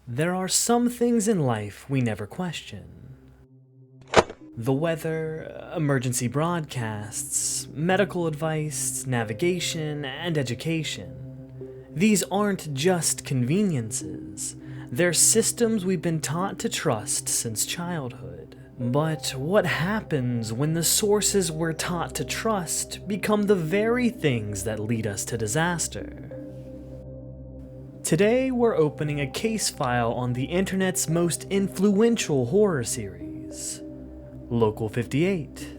There are some things in life we never question. The weather, emergency broadcasts, medical advice, navigation, and education. These aren't just conveniences. They're systems we've been taught to trust since childhood. But what happens when the sources we're taught to trust become the very things that lead us to disaster? Today, we're opening a case file on the internet's most influential horror series, Local 58.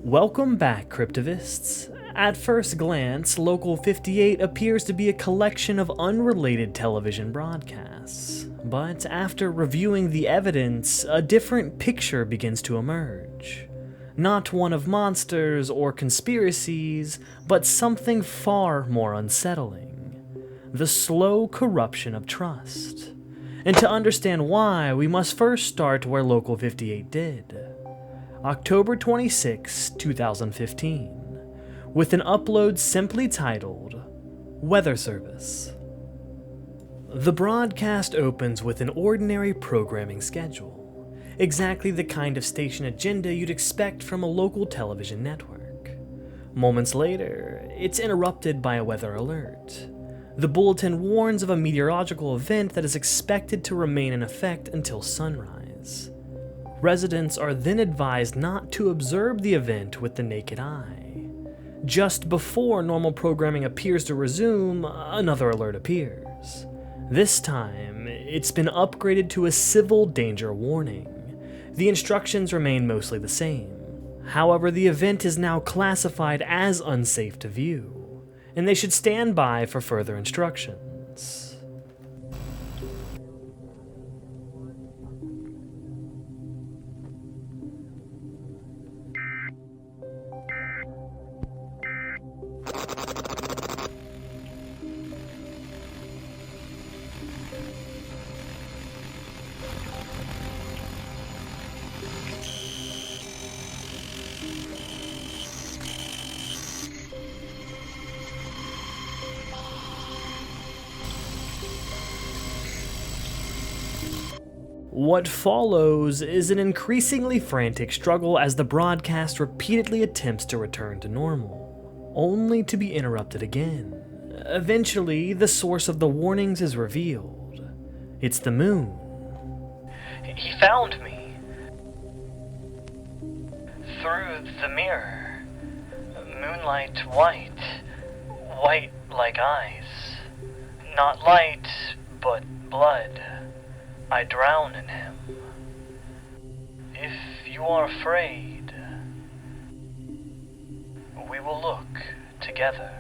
Welcome back, Criptivists. At first glance, Local 58 appears to be a collection of unrelated television broadcasts. But after reviewing the evidence, a different picture begins to emerge. Not one of monsters or conspiracies, but something far more unsettling. The slow corruption of trust. And to understand why, we must first start where Local 58 did. October 26, 2015. With an upload simply titled, Weather Service. The broadcast opens with an ordinary programming schedule, exactly the kind of station agenda you'd expect from a local television network. Moments later, it's interrupted by a weather alert. The bulletin warns of a meteorological event that is expected to remain in effect until sunrise. Residents are then advised not to observe the event with the naked eye. Just before normal programming appears to resume, another alert appears. This time, it's been upgraded to a civil danger warning. The instructions remain mostly the same. However, the event is now classified as unsafe to view, and they should stand by for further instructions. What follows is an increasingly frantic struggle as the broadcast repeatedly attempts to return to normal, only to be interrupted again. Eventually, the source of the warnings is revealed. It's the moon. He found me. Through the mirror. Moonlight white. White like eyes. Not light, but blood. I drown in him. If you are afraid, we will look together.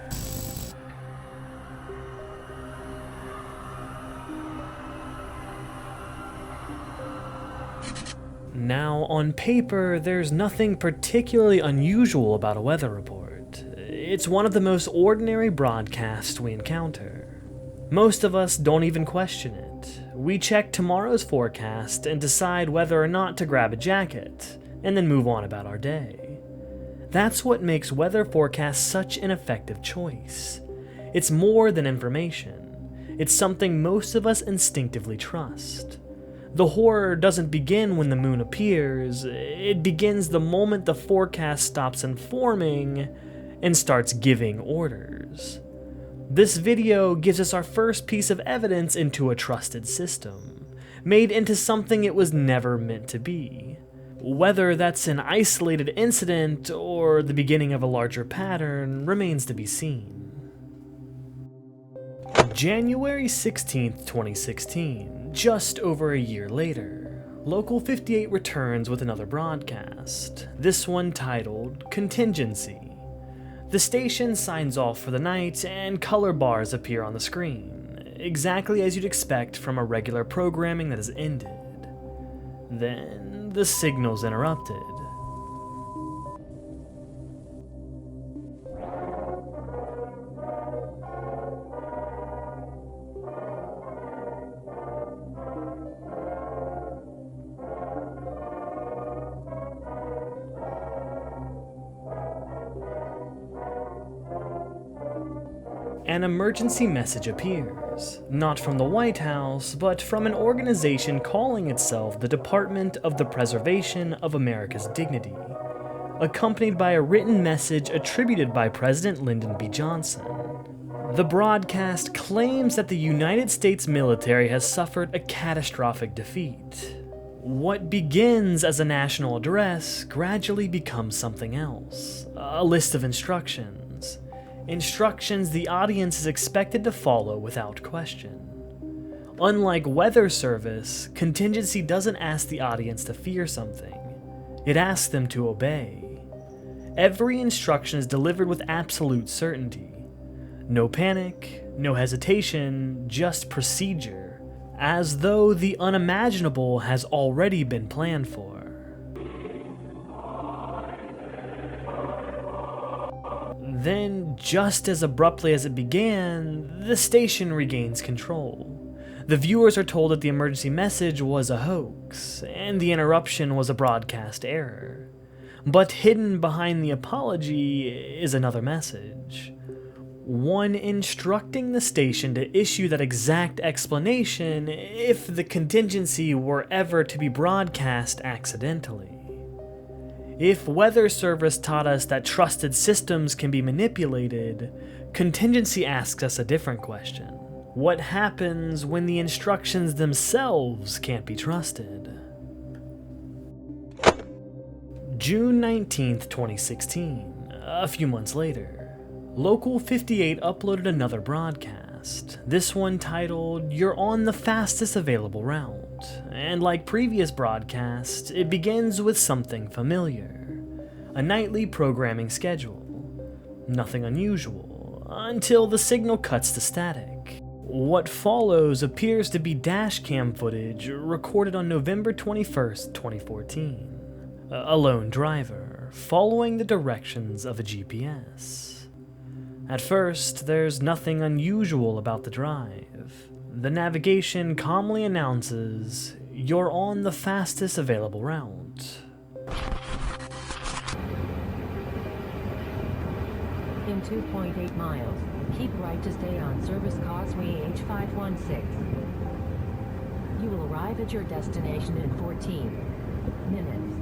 Now, on paper, there's nothing particularly unusual about a weather report. It's one of the most ordinary broadcasts we encounter. Most of us don't even question it. We check tomorrow's forecast and decide whether or not to grab a jacket, and then move on about our day. That's what makes weather forecasts such an effective choice. It's more than information. It's something most of us instinctively trust. The horror doesn't begin when the moon appears, it begins the moment the forecast stops informing and starts giving orders. This video gives us our first piece of evidence into a trusted system, made into something it was never meant to be. Whether that's an isolated incident or the beginning of a larger pattern remains to be seen. January 16th, 2016, just over a year later, Local 58 returns with another broadcast, this one titled Contingency. The station signs off for the night and color bars appear on the screen, exactly as you'd expect from a regular programming that has ended. Then, the signal's interrupted. an emergency message appears, not from the White House, but from an organization calling itself the Department of the Preservation of America's Dignity, accompanied by a written message attributed by President Lyndon B. Johnson. The broadcast claims that the United States military has suffered a catastrophic defeat. What begins as a national address gradually becomes something else, a list of instructions. Instructions the audience is expected to follow without question. Unlike Weather Service, Contingency doesn't ask the audience to fear something. It asks them to obey. Every instruction is delivered with absolute certainty. No panic, no hesitation, just procedure, as though the unimaginable has already been planned for. Then, just as abruptly as it began, the station regains control. The viewers are told that the emergency message was a hoax, and the interruption was a broadcast error. But hidden behind the apology is another message. One instructing the station to issue that exact explanation if the contingency were ever to be broadcast accidentally. If Weather Service taught us that trusted systems can be manipulated, Contingency asks us a different question. What happens when the instructions themselves can't be trusted? June 19th, 2016, a few months later. Local 58 uploaded another broadcast, this one titled, "You're on the fastest available route," and like previous broadcasts, it begins with something familiar, a nightly programming schedule. Nothing unusual, until the signal cuts to static. What follows appears to be dashcam footage recorded on November 21st, 2014. A lone driver, following the directions of a GPS. At first, there's nothing unusual about the drive. The navigation calmly announces, "You're on the fastest available route." In 2.8 miles, keep right to stay on Service Causeway H516. You will arrive at your destination in 14 minutes.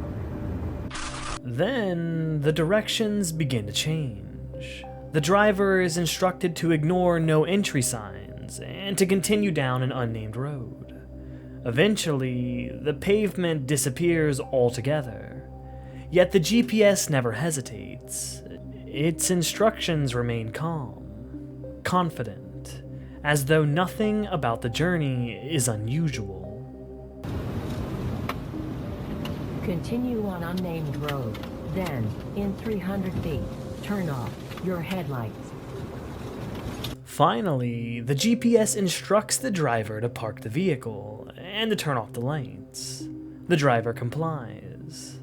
Then, the directions begin to change. The driver is instructed to ignore no entry signs and to continue down an unnamed road. Eventually, the pavement disappears altogether. Yet the GPS never hesitates. Its instructions remain calm, confident, as though nothing about the journey is unusual. Continue on unnamed road. Then, in 300 feet, turn off your headlights. Finally, the GPS instructs the driver to park the vehicle and to turn off the lights. The driver complies.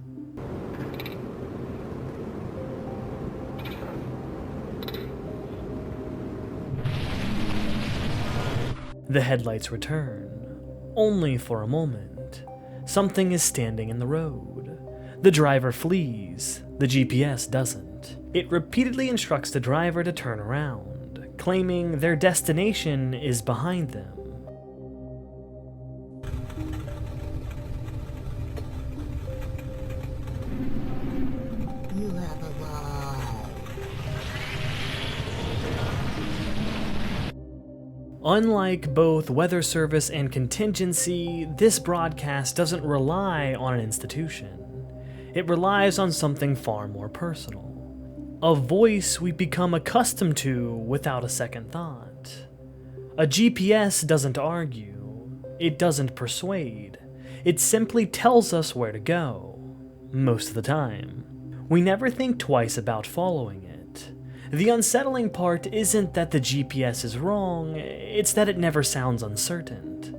The headlights return, only for a moment. Something is standing in the road. The driver flees, the GPS doesn't. It repeatedly instructs the driver to turn around, claiming their destination is behind them. You have arrived. Unlike both Weather Service and Contingency, this broadcast doesn't rely on an institution. It relies on something far more personal. A voice we become accustomed to without a second thought. A GPS doesn't argue. It doesn't persuade. It simply tells us where to go. Most of the time. We never think twice about following it. The unsettling part isn't that the GPS is wrong, it's that it never sounds uncertain.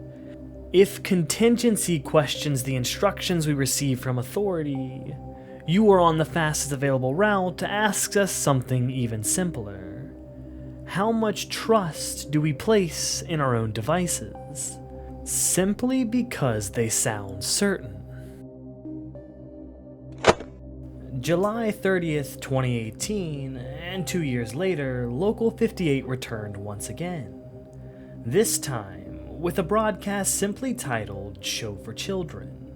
If Contingency questions the instructions we receive from authority, "You are on the fastest available route" asks us something even simpler. How much trust do we place in our own devices? Simply because they sound certain. July 30th, 2018, and 2 years later, Local 58 returned once again. This time, with a broadcast simply titled Show for Children.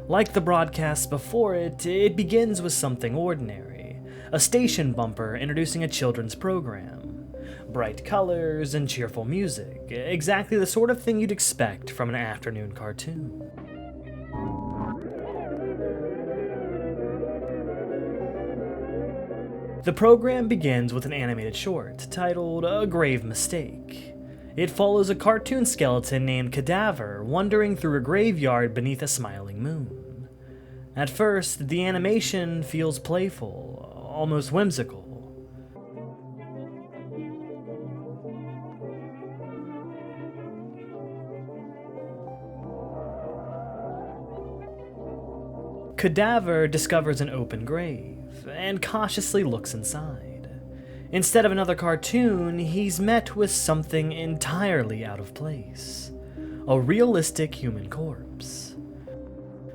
Like the broadcasts before it, it begins with something ordinary, a station bumper introducing a children's program. Bright colors and cheerful music, exactly the sort of thing you'd expect from an afternoon cartoon. The program begins with an animated short titled A Grave Mistake. It follows a cartoon skeleton named Cadaver wandering through a graveyard beneath a smiling moon. At first, the animation feels playful, almost whimsical. Cadaver discovers an open grave and cautiously looks inside. Instead of another cartoon, he's met with something entirely out of place. A realistic human corpse.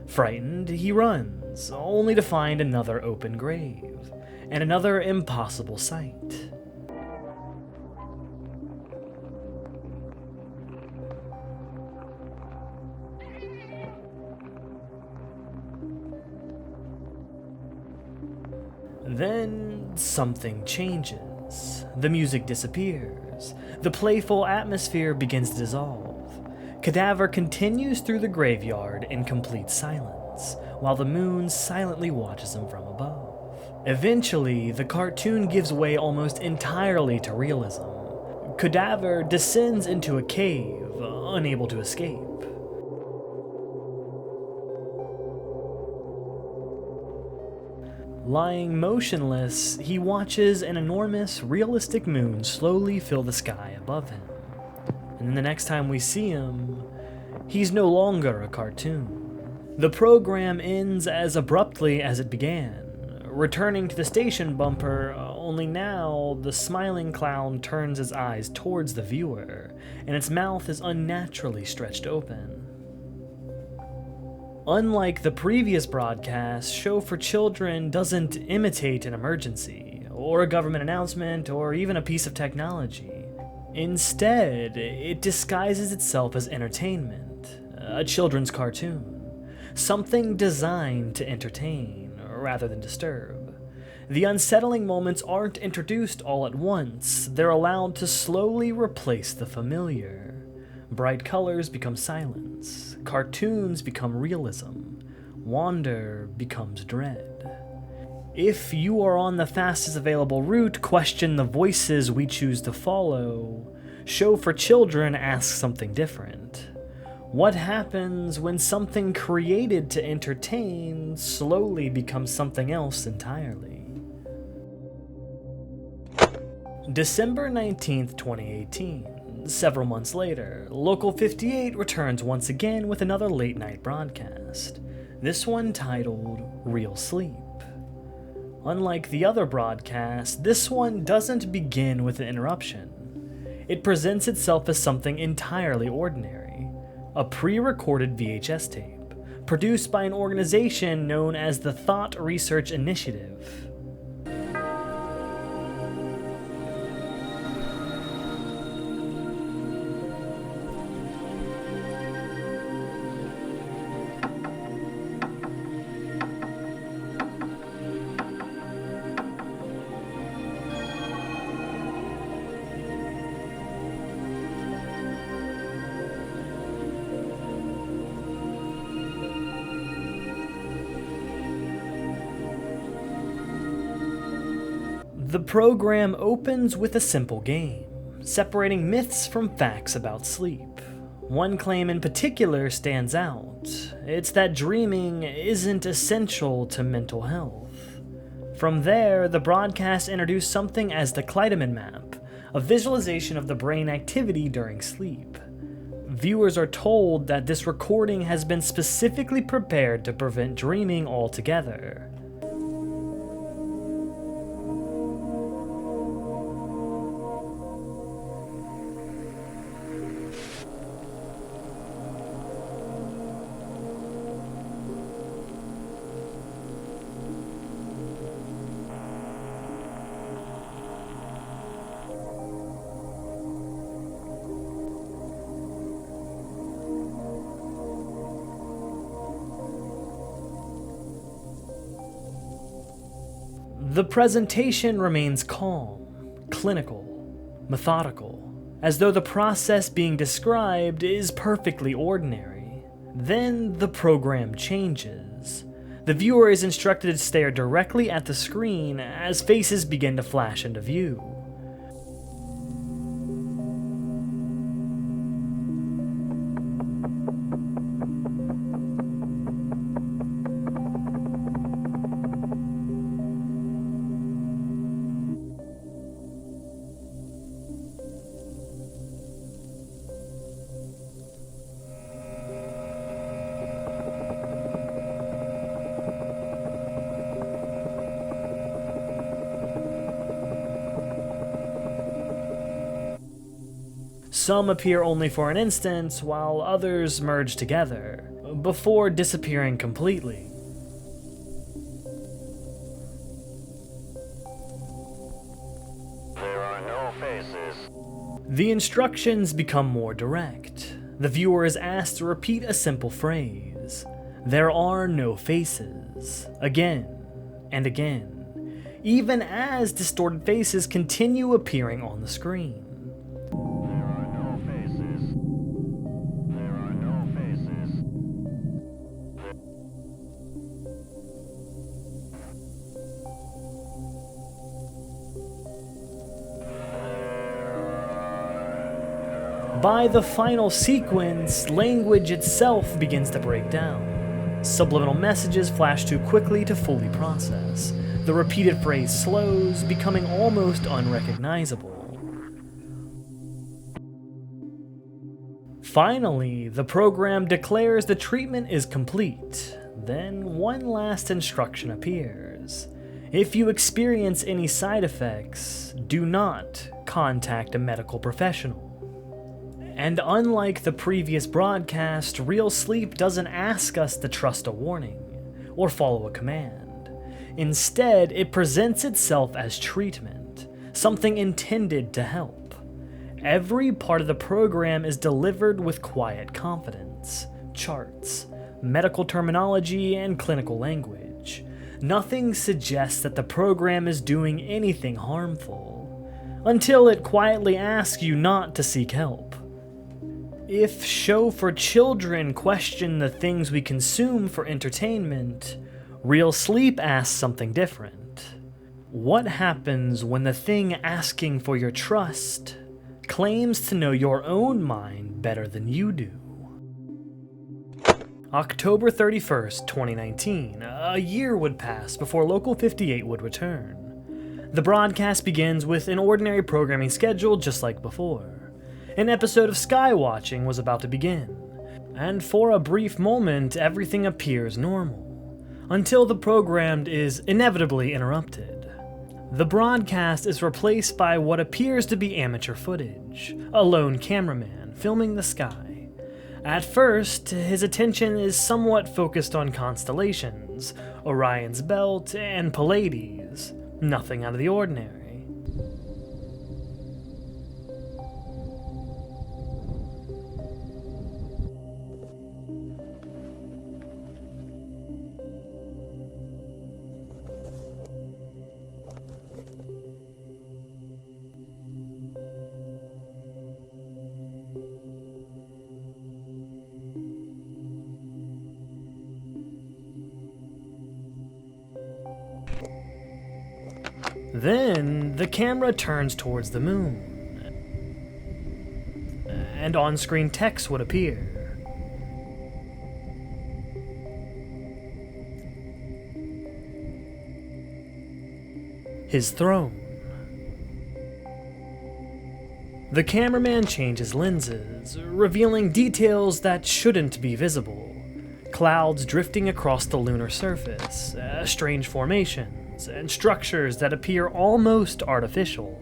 Frightened, he runs, only to find another open grave, and another impossible sight. Then, something changes. The music disappears. The playful atmosphere begins to dissolve. Cadaver continues through the graveyard in complete silence, while the moon silently watches him from above. Eventually, the cartoon gives way almost entirely to realism. Cadaver descends into a cave, unable to escape. Lying motionless, he watches an enormous, realistic moon slowly fill the sky above him. And the next time we see him, he's no longer a cartoon. The program ends as abruptly as it began, returning to the station bumper, only now the smiling clown turns his eyes towards the viewer, and its mouth is unnaturally stretched open. Unlike the previous broadcast, Show for Children doesn't imitate an emergency, or a government announcement, or even a piece of technology. Instead, it disguises itself as entertainment, a children's cartoon, something designed to entertain rather than disturb. The unsettling moments aren't introduced all at once, they're allowed to slowly replace the familiar. Bright colors become silence, cartoons become realism, wonder becomes dread. If you are on the fastest available route, question the voices we choose to follow. Show for Children asks something different. What happens when something created to entertain slowly becomes something else entirely? December 19th, 2018. Several months later, Local 58 returns once again with another late-night broadcast, this one titled Real Sleep. Unlike the other broadcast, this one doesn't begin with an interruption. It presents itself as something entirely ordinary, a pre-recorded VHS tape, produced by an organization known as the Thought Research Initiative. The program opens with a simple game, separating myths from facts about sleep. One claim in particular stands out. It's that dreaming isn't essential to mental health. From there, the broadcast introduced something as the Clydeman map, a visualization of the brain activity during sleep. Viewers are told that this recording has been specifically prepared to prevent dreaming altogether. The presentation remains calm, clinical, methodical, as though the process being described is perfectly ordinary. Then the program changes. The viewer is instructed to stare directly at the screen as faces begin to flash into view. Some appear only for an instant, while others merge together, before disappearing completely. There are no faces. The instructions become more direct. The viewer is asked to repeat a simple phrase. There are no faces. Again and again, even as distorted faces continue appearing on the screen. By the final sequence, language itself begins to break down. Subliminal messages flash too quickly to fully process. The repeated phrase slows, becoming almost unrecognizable. Finally, the program declares the treatment is complete. Then one last instruction appears. If you experience any side effects, do not contact a medical professional. And unlike the previous broadcast, Real Sleep doesn't ask us to trust a warning or follow a command. Instead, it presents itself as treatment, something intended to help. Every part of the program is delivered with quiet confidence, charts, medical terminology, and clinical language. Nothing suggests that the program is doing anything harmful, until it quietly asks you not to seek help. If show for children question the things we consume for entertainment, Real Sleep asks something different. What happens when the thing asking for your trust claims to know your own mind better than you do? October 31st, 2019, a year would pass before Local 58 would return. The broadcast begins with an ordinary programming schedule just like before. An episode of Skywatching was about to begin, and for a brief moment everything appears normal, until the program is inevitably interrupted. The broadcast is replaced by what appears to be amateur footage, a lone cameraman filming the sky. At first, his attention is somewhat focused on constellations, Orion's Belt, and Pleiades, nothing out of the ordinary. Then, the camera turns towards the moon, and on-screen text would appear. His throne. The cameraman changes lenses, revealing details that shouldn't be visible. Clouds drifting across the lunar surface, strange formations, and structures that appear almost artificial.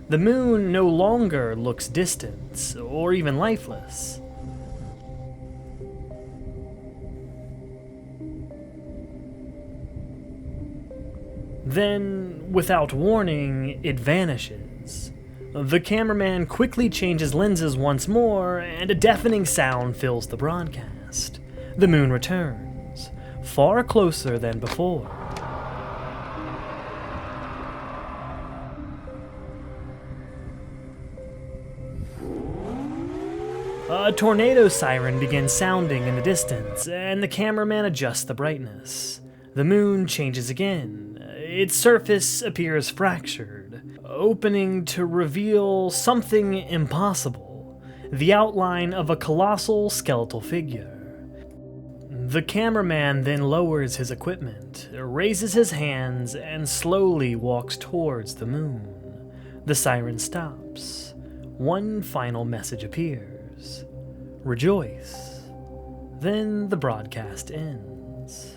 The moon no longer looks distant, or even lifeless. Then, without warning, it vanishes. The cameraman quickly changes lenses once more, and a deafening sound fills the broadcast. The moon returns, far closer than before. A tornado siren begins sounding in the distance, and the cameraman adjusts the brightness. The moon changes again. Its surface appears fractured, opening to reveal something impossible: the outline of a colossal skeletal figure. The cameraman then lowers his equipment, raises his hands, and slowly walks towards the moon. The siren stops. One final message appears: rejoice. Then the broadcast ends.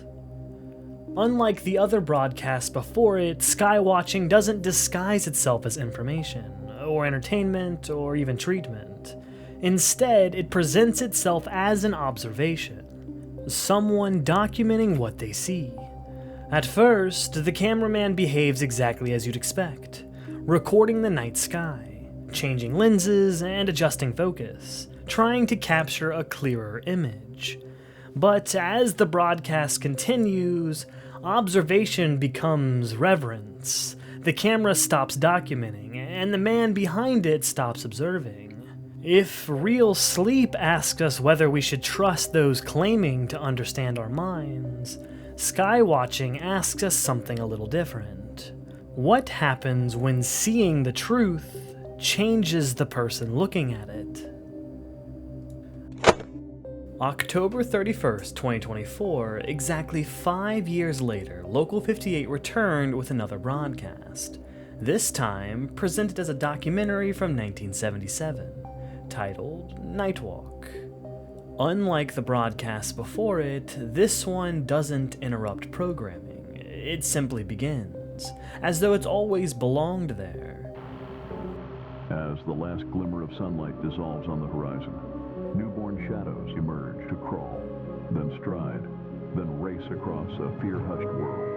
Unlike the other broadcasts before it, Skywatching doesn't disguise itself as information, or entertainment, or even treatment. Instead, it presents itself as an observation. Someone documenting what they see. At first, the cameraman behaves exactly as you'd expect, recording the night sky, changing lenses and adjusting focus, trying to capture a clearer image. But as the broadcast continues, observation becomes reverence. The camera stops documenting, and the man behind it stops observing. If real sleep asks us whether we should trust those claiming to understand our minds, Skywatching asks us something a little different. What happens when seeing the truth changes the person looking at it? October 31st, 2024, exactly 5 years later, Local 58 returned with another broadcast. This time, presented as a documentary from 1977. Titled Nightwalk. Unlike the broadcasts before it, this one doesn't interrupt programming. It simply begins, as though it's always belonged there. As the last glimmer of sunlight dissolves on the horizon, newborn shadows emerge to crawl, then stride, then race across a fear-hushed world.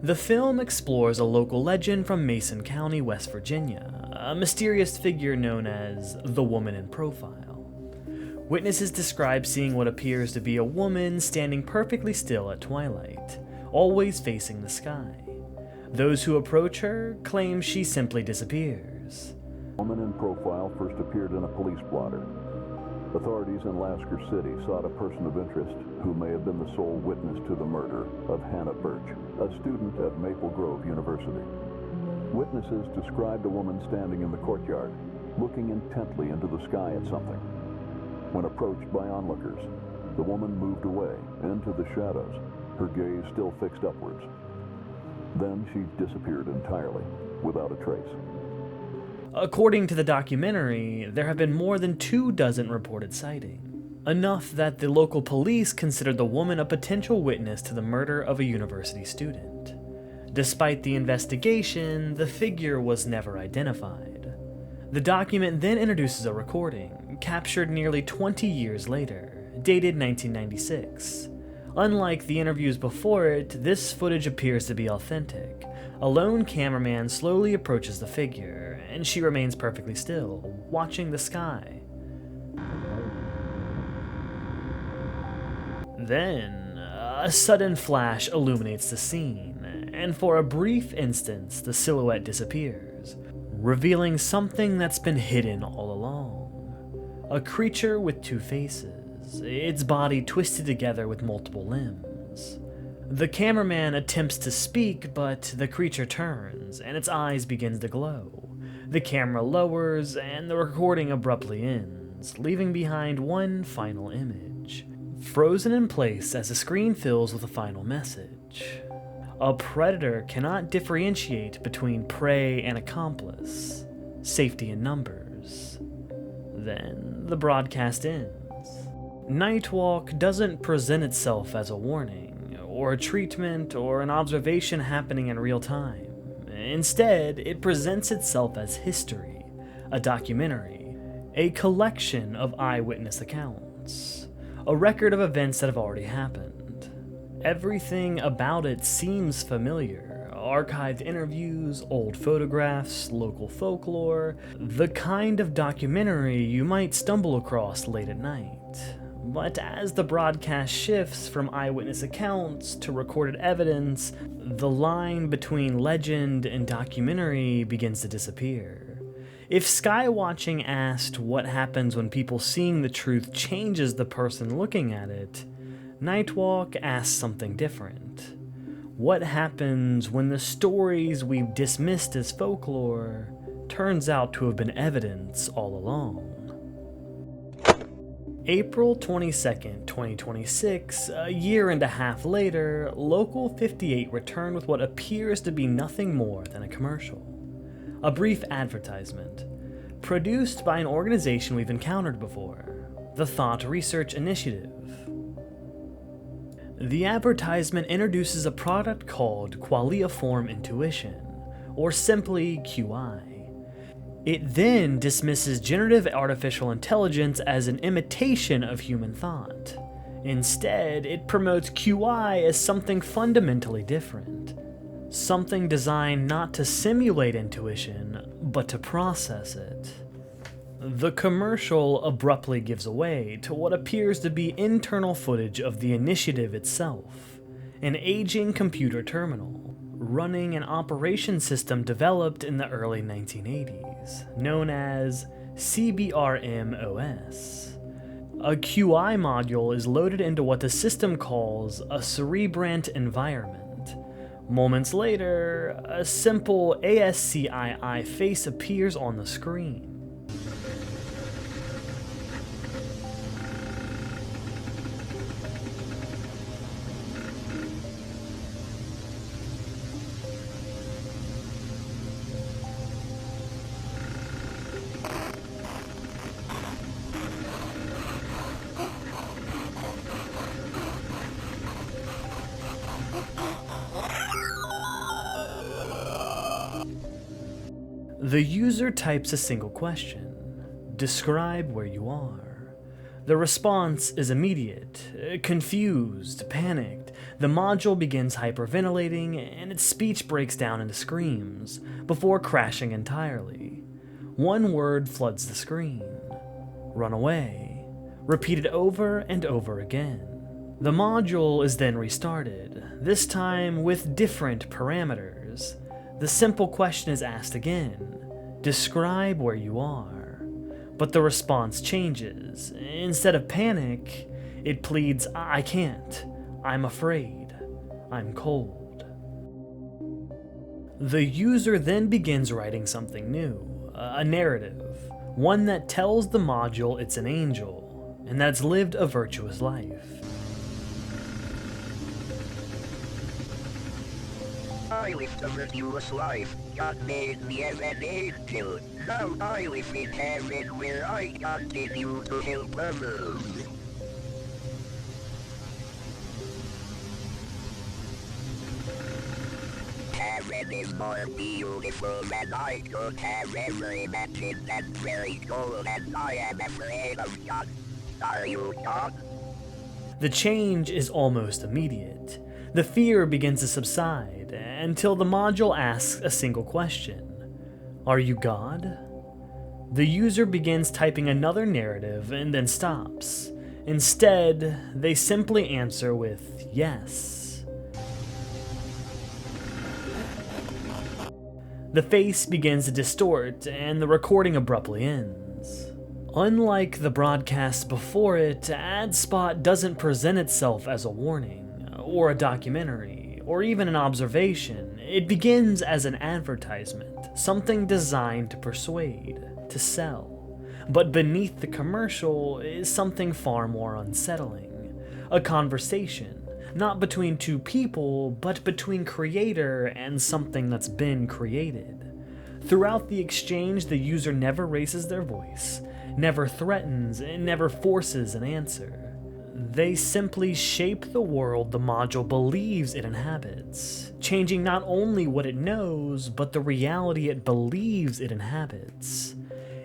The film explores a local legend from Mason County, West Virginia, a mysterious figure known as the Woman in Profile. Witnesses describe seeing what appears to be a woman standing perfectly still at twilight, always facing the sky. Those who approach her claim she simply disappears. The Woman in Profile first appeared in a police blotter. Authorities in Lasker City sought a person of interest who may have been the sole witness to the murder of Hannah Birch, a student at Maple Grove University. Witnesses described a woman standing in the courtyard, looking intently into the sky at something. When approached by onlookers, the woman moved away into the shadows, her gaze still fixed upwards. Then she disappeared entirely, without a trace. According to the documentary, there have been more than 24 reported sightings, enough that the local police considered the woman a potential witness to the murder of a university student. Despite the investigation, the figure was never identified. The document then introduces a recording, captured nearly 20 years later, dated 1996. Unlike the interviews before it, this footage appears to be authentic. A lone cameraman slowly approaches the figure, and she remains perfectly still, watching the sky. Then, a sudden flash illuminates the scene, and for a brief instance, the silhouette disappears, revealing something that's been hidden all along. A creature with two faces, its body twisted together with multiple limbs. The cameraman attempts to speak, but the creature turns, and its eyes begins to glow. The camera lowers, and the recording abruptly ends, leaving behind one final image, frozen in place as the screen fills with a final message. A predator cannot differentiate between prey and accomplice. Safety in numbers. Then the broadcast ends. Nightwalk doesn't present itself as a warning, or a treatment, or an observation happening in real time. Instead, it presents itself as history, a documentary, a collection of eyewitness accounts, a record of events that have already happened. Everything about it seems familiar, archived interviews, old photographs, local folklore, the kind of documentary you might stumble across late at night. But as the broadcast shifts from eyewitness accounts to recorded evidence, the line between legend and documentary begins to disappear. If Skywatching asked what happens when people seeing the truth changes the person looking at it, Nightwalk asks something different. What happens when the stories we've dismissed as folklore turns out to have been evidence all along? April 22nd, 2026, a year and a half later, Local 58 returned with what appears to be nothing more than a commercial. A brief advertisement, produced by an organization we've encountered before, the Thought Research Initiative. The advertisement introduces a product called Qualiform Intuition, or simply QI. It then dismisses generative artificial intelligence as an imitation of human thought. Instead, it promotes QI as something fundamentally different. Something designed not to simulate intuition, but to process it. The commercial abruptly gives away to what appears to be internal footage of the initiative itself, an aging computer terminal, running an operation system developed in the early 1980s, known as CBRM-OS. A QI module is loaded into what the system calls a cerebrant environment. Moments later, a simple ASCII face appears on the screen. The user types a single question. Describe where you are. The response is immediate. Confused, panicked, the module begins hyperventilating and its speech breaks down into screams, before crashing entirely. One word floods the screen. Run away. Repeated over and over again. The module is then restarted, this time with different parameters. The simple question is asked again. Describe where you are. But the response changes. Instead of panic, it pleads, I can't. I'm afraid. I'm cold. The user then begins writing something new, a narrative, one that tells the module it's an angel, and that it's lived a virtuous life. I lived a virtuous life. God made me as an angel. Now I live in heaven where I continue to help others. Heaven is more beautiful than I could have ever imagined and very cold, and I am afraid of God. Are you God? The change is almost immediate. The fear begins to subside until the module asks a single question. Are you God? The user begins typing another narrative and then stops. Instead, they simply answer with yes. The face begins to distort and the recording abruptly ends. Unlike the broadcasts before it, AdSpot doesn't present itself as a warning, or a documentary, or even an observation. It begins as an advertisement, something designed to persuade, to sell. But beneath the commercial is something far more unsettling. A conversation, not between two people, but between creator and something that's been created. Throughout the exchange, the user never raises their voice, never threatens, and never forces an answer. They simply shape the world the module believes it inhabits, changing not only what it knows, but the reality it believes it inhabits.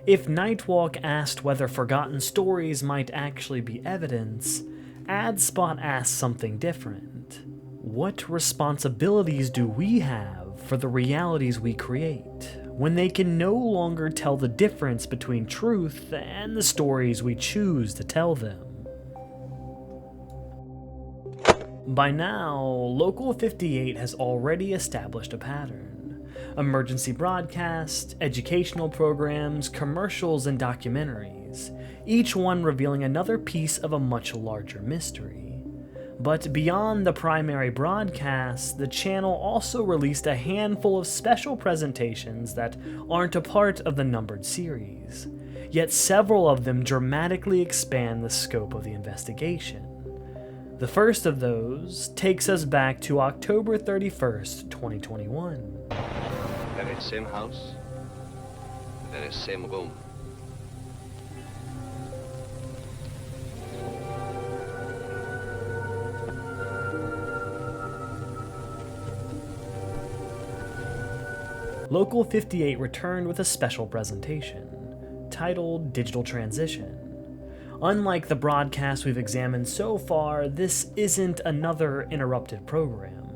If Nightwalk asked whether forgotten stories might actually be evidence, AdSpot asks something different. What responsibilities do we have love for the realities we create, when they can no longer tell the difference between truth and the stories we choose to tell them. By now, Local 58 has already established a pattern. Emergency broadcasts, educational programs, commercials, and documentaries, each one revealing another piece of a much larger mystery. But beyond the primary broadcasts, the channel also released a handful of special presentations that aren't a part of the numbered series, yet several of them dramatically expand the scope of the investigation. The first of those takes us back to October 31st, 2021. Very same house, very same room. Local 58 returned with a special presentation, titled Digital Transition. Unlike the broadcasts we've examined so far, this isn't another interrupted program.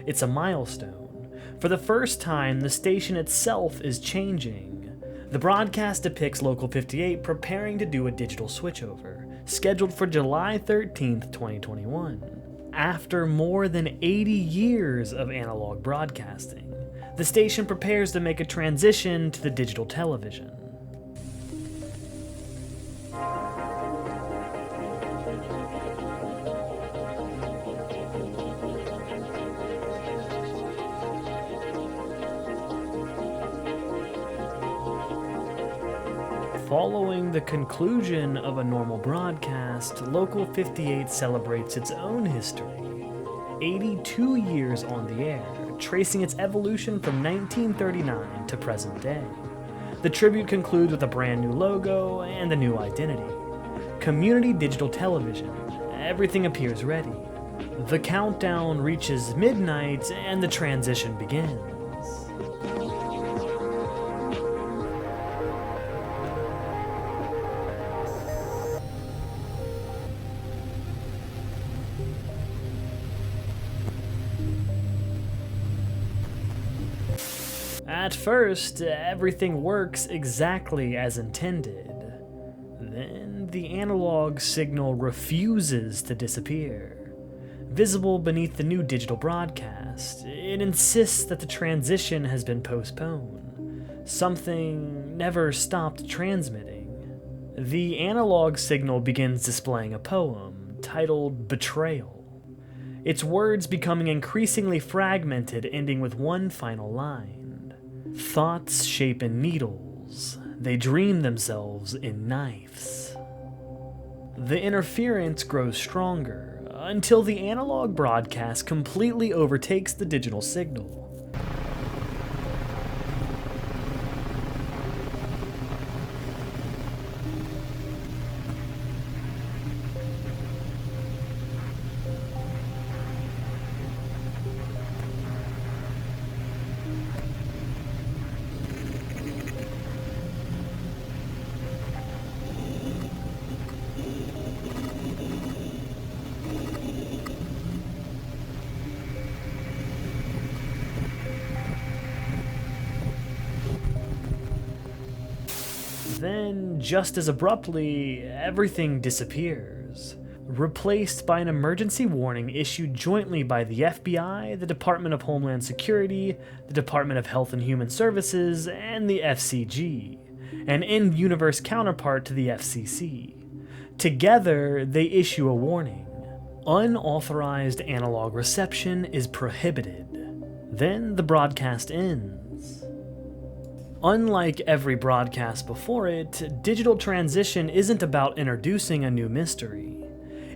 It's a milestone. For the first time, the station itself is changing. The broadcast depicts Local 58 preparing to do a digital switchover, scheduled for July 13th, 2021. After more than 80 years of analog broadcasting, the station prepares to make a transition to the digital television. Following the conclusion of a normal broadcast, Local 58 celebrates its own history. 82 years on the air, tracing its evolution from 1939 to present day. The tribute concludes with a brand new logo and a new identity. Community digital television. Everything appears ready. The countdown reaches midnight and the transition begins. At first, everything works exactly as intended. Then, the analog signal refuses to disappear. Visible beneath the new digital broadcast, it insists that the transition has been postponed. Something never stopped transmitting. The analog signal begins displaying a poem titled Betrayal. Its words becoming increasingly fragmented, ending with one final line. Thoughts shape in needles, they dream themselves in knives. The interference grows stronger, until the analog broadcast completely overtakes the digital signal. Then, just as abruptly, everything disappears, replaced by an emergency warning issued jointly by the FBI, the Department of Homeland Security, the Department of Health and Human Services, and the FCG, an in-universe counterpart to the FCC. Together, they issue a warning. Unauthorized analog reception is prohibited. Then the broadcast ends. Unlike every broadcast before it, Digital Transition isn't about introducing a new mystery.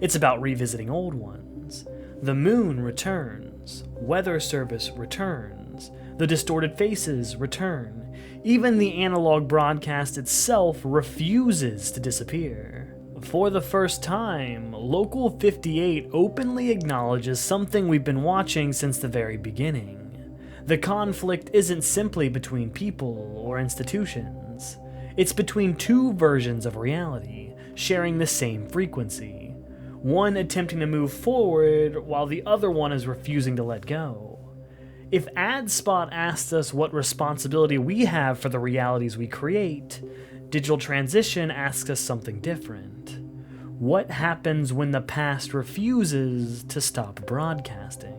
It's about revisiting old ones. The moon returns, weather service returns, the distorted faces return. Even the analog broadcast itself refuses to disappear. For the first time, Local 58 openly acknowledges something we've been watching since the very beginning. The conflict isn't simply between people or institutions. It's between two versions of reality, sharing the same frequency. One attempting to move forward, while the other one is refusing to let go. If AdSpot asked us what responsibility we have for the realities we create, Digital Transition asks us something different. What happens when the past refuses to stop broadcasting?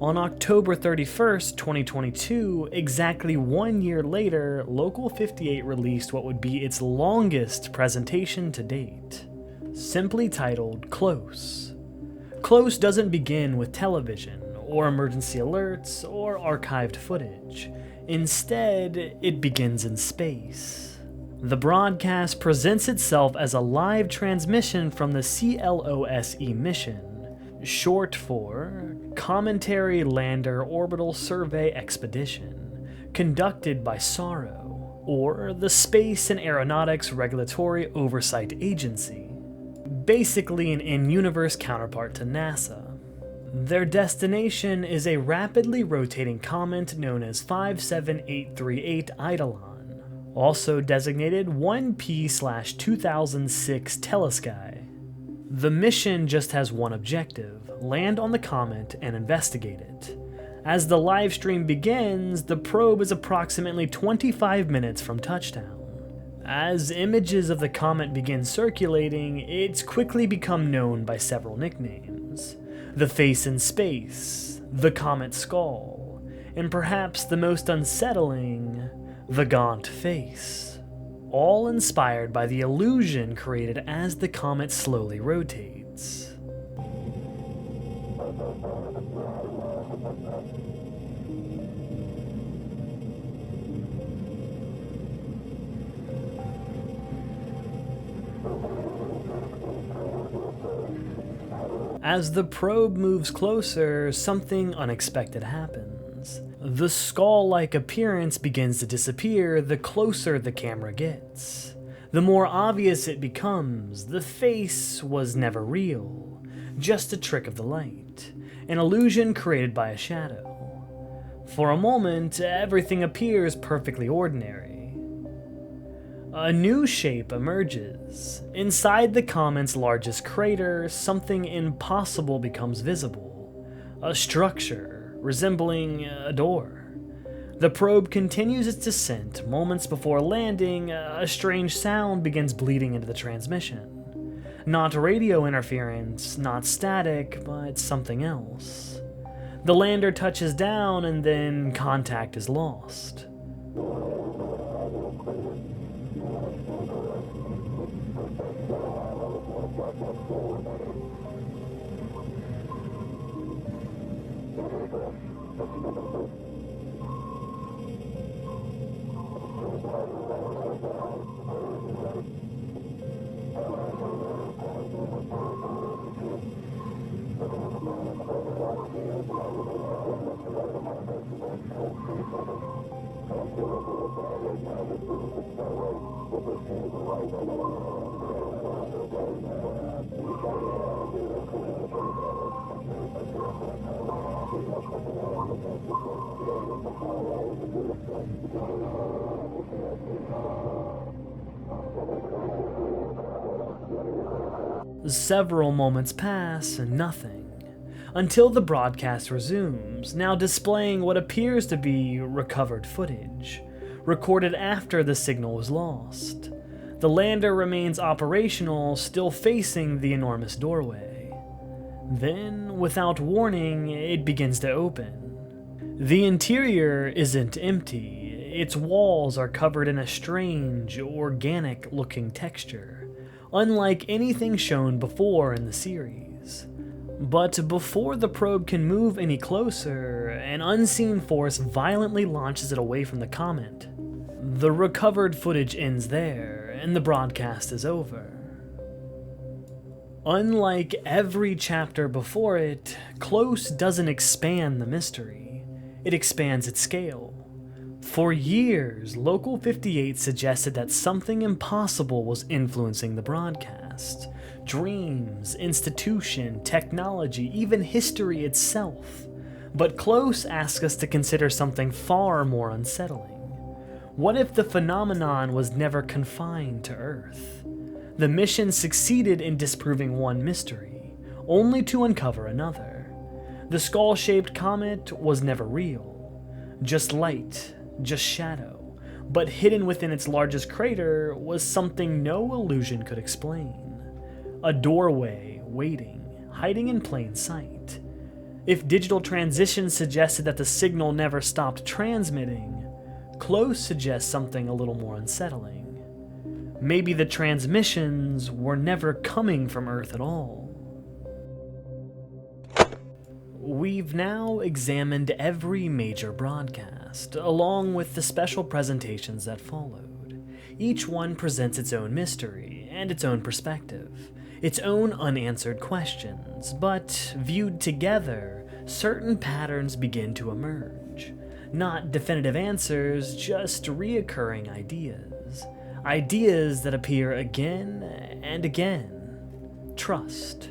On October 31st, 2022, exactly 1 year later, Local 58 released what would be its longest presentation to date, simply titled Close. Close doesn't begin with television, or emergency alerts, or archived footage. Instead, it begins in space. The broadcast presents itself as a live transmission from the CLOSE mission, short for Cometary Lander Orbital Survey Expedition, conducted by SARO, or the Space and Aeronautics Regulatory Oversight Agency, basically an in-universe counterpart to NASA. Their destination is a rapidly rotating comet known as 57838 Eidolon, also designated 1P/2006 Telesky. The mission just has one objective: land on the comet and investigate it. As the live stream begins, the probe is approximately 25 minutes from touchdown. As images of the comet begin circulating, it's quickly become known by several nicknames: the face in space, the comet skull, and perhaps the most unsettling, the gaunt face. All inspired by the illusion created as the comet slowly rotates. As the probe moves closer, something unexpected happens. The skull-like appearance begins to disappear the closer the camera gets. The more obvious it becomes, the face was never real, just a trick of the light, an illusion created by a shadow. For a moment, everything appears perfectly ordinary. A new shape emerges. Inside the comet's largest crater, something impossible becomes visible. A structure resembling a door. The probe continues its descent. Moments before landing, a strange sound begins bleeding into the transmission. Not radio interference, not static, but something else. The lander touches down and then contact is lost. Several moments pass and nothing, until the broadcast resumes, now displaying what appears to be recovered footage, recorded after the signal was lost. The lander remains operational, still facing the enormous doorway. Then, without warning, it begins to open. The interior isn't empty. Its walls are covered in a strange, organic-looking texture, unlike anything shown before in the series. But before the probe can move any closer, an unseen force violently launches it away from the comet. The recovered footage ends there, and the broadcast is over. Unlike every chapter before it, Close doesn't expand the mystery. It expands its scale. For years, Local 58 suggested that something impossible was influencing the broadcast. Dreams, institution, technology, even history itself. But Close asks us to consider something far more unsettling. What if the phenomenon was never confined to Earth? The mission succeeded in disproving one mystery, only to uncover another. The skull-shaped comet was never real. Just light, just shadow. But hidden within its largest crater was something no illusion could explain. A doorway, waiting, hiding in plain sight. If digital transition suggested that the signal never stopped transmitting, close suggests something a little more unsettling. Maybe the transmissions were never coming from Earth at all. We've now examined every major broadcast, along with the special presentations that followed. Each one presents its own mystery and its own perspective, its own unanswered questions, but viewed together, certain patterns begin to emerge. Not definitive answers, just reoccurring ideas. Ideas that appear again and again. Trust.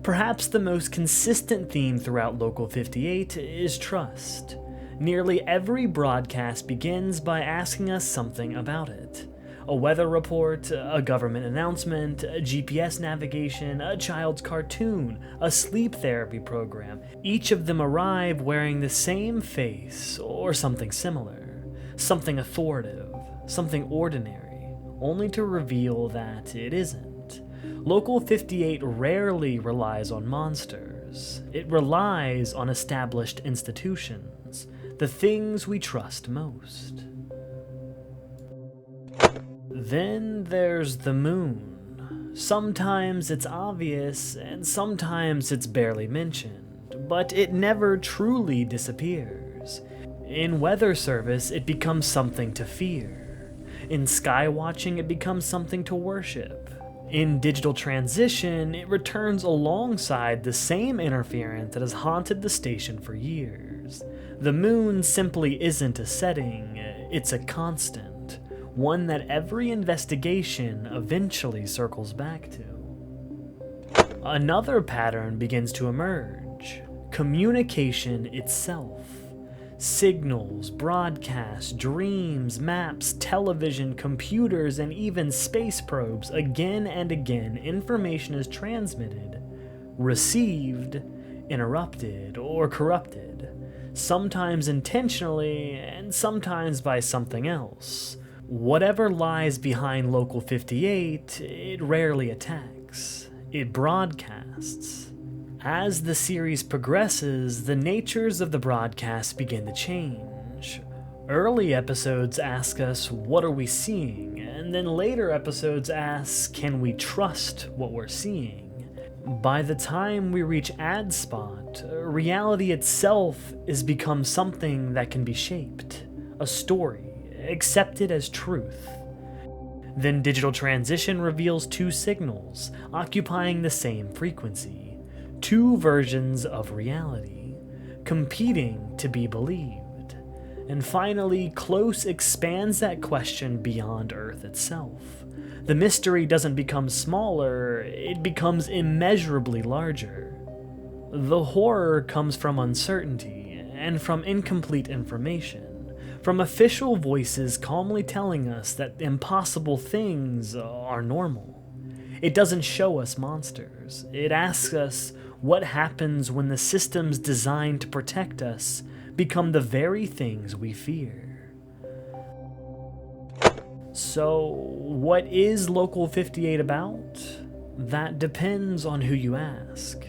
Perhaps the most consistent theme throughout Local 58 is trust. Nearly every broadcast begins by asking us something about it. A weather report, a government announcement, a GPS navigation, a child's cartoon, a sleep therapy program. Each of them arrive wearing the same face or something similar. Something authoritative, something ordinary, only to reveal that it isn't. Local 58 rarely relies on monsters. It relies on established institutions, the things we trust most. Then there's the moon. Sometimes it's obvious, and sometimes it's barely mentioned, but it never truly disappears. In weather service, it becomes something to fear. In skywatching, it becomes something to worship. In digital transition, it returns alongside the same interference that has haunted the station for years. The moon simply isn't a setting, it's a constant, one that every investigation eventually circles back to. Another pattern begins to emerge: communication itself. Signals, broadcasts, dreams, maps, television, computers, and even space probes. Again and again, information is transmitted, received, interrupted, or corrupted. Sometimes intentionally, and sometimes by something else. Whatever lies behind Local 58, it rarely attacks. It broadcasts. As the series progresses, the natures of the broadcasts begin to change. Early episodes ask us, what are we seeing? And then later episodes ask, can we trust what we're seeing? By the time we reach Ad Spot, reality itself has become something that can be shaped. A story, accepted as truth. Then digital transition reveals two signals, occupying the same frequency. Two versions of reality, competing to be believed. And finally, Close expands that question beyond Earth itself. The mystery doesn't become smaller, it becomes immeasurably larger. The horror comes from uncertainty, and from incomplete information, from official voices calmly telling us that impossible things are normal. It doesn't show us monsters, it asks us, what happens when the systems designed to protect us become the very things we fear? So, what is Local 58 about? That depends on who you ask.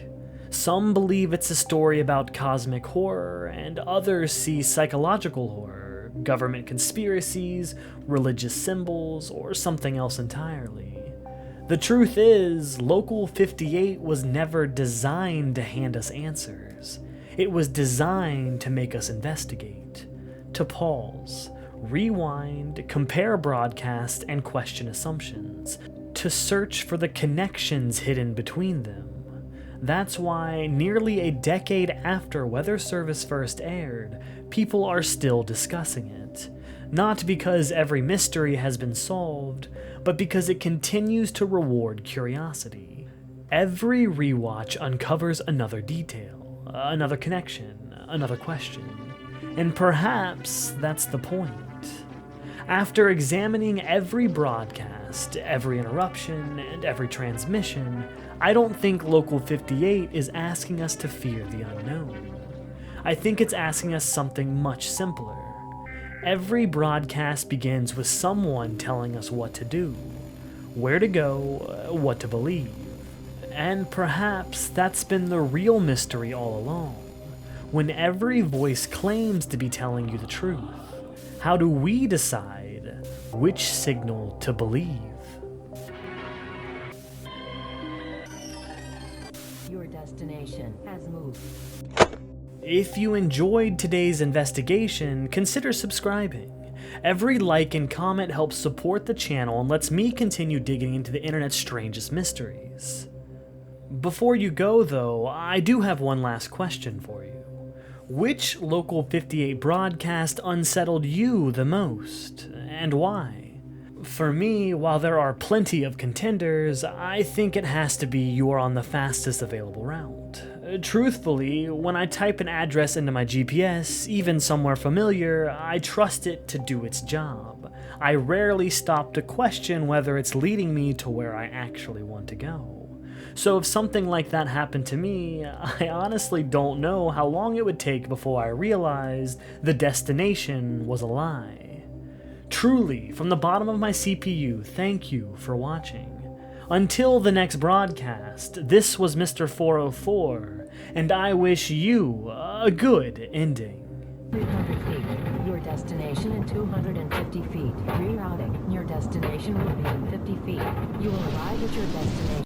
Some believe it's a story about cosmic horror, and others see psychological horror, government conspiracies, religious symbols, or something else entirely. The truth is, Local 58 was never designed to hand us answers. It was designed to make us investigate, to pause, rewind, compare broadcasts, and question assumptions, to search for the connections hidden between them. That's why, nearly a decade after Weather Service first aired, people are still discussing it. Not because every mystery has been solved, but because it continues to reward curiosity. Every rewatch uncovers another detail, another connection, another question. And perhaps that's the point. After examining every broadcast, broadcast, every interruption, and every transmission, I don't think Local 58 is asking us to fear the unknown. I think it's asking us something much simpler. Every broadcast begins with someone telling us what to do, where to go, what to believe. And perhaps that's been the real mystery all along. When every voice claims to be telling you the truth, how do we decide which signal to believe? Your destination has moved. If you enjoyed today's investigation, consider subscribing. Every like and comment helps support the channel and lets me continue digging into the internet's strangest mysteries. Before you go, though, I do have one last question for you. Which Local 58 broadcast unsettled you the most, and why? For me, while there are plenty of contenders, I think it has to be You're on the Fastest Available Route. Truthfully, when I type an address into my GPS, even somewhere familiar, I trust it to do its job. I rarely stop to question whether it's leading me to where I actually want to go. So if something like that happened to me, I honestly don't know how long it would take before I realized the destination was a lie. Truly, from the bottom of my CPU, thank you for watching. Until the next broadcast, this was Mr. 404, and I wish you a good ending. 300 feet. Your destination in 250 feet. Rerouting. Your destination will be in 50 feet. You will arrive at your destination.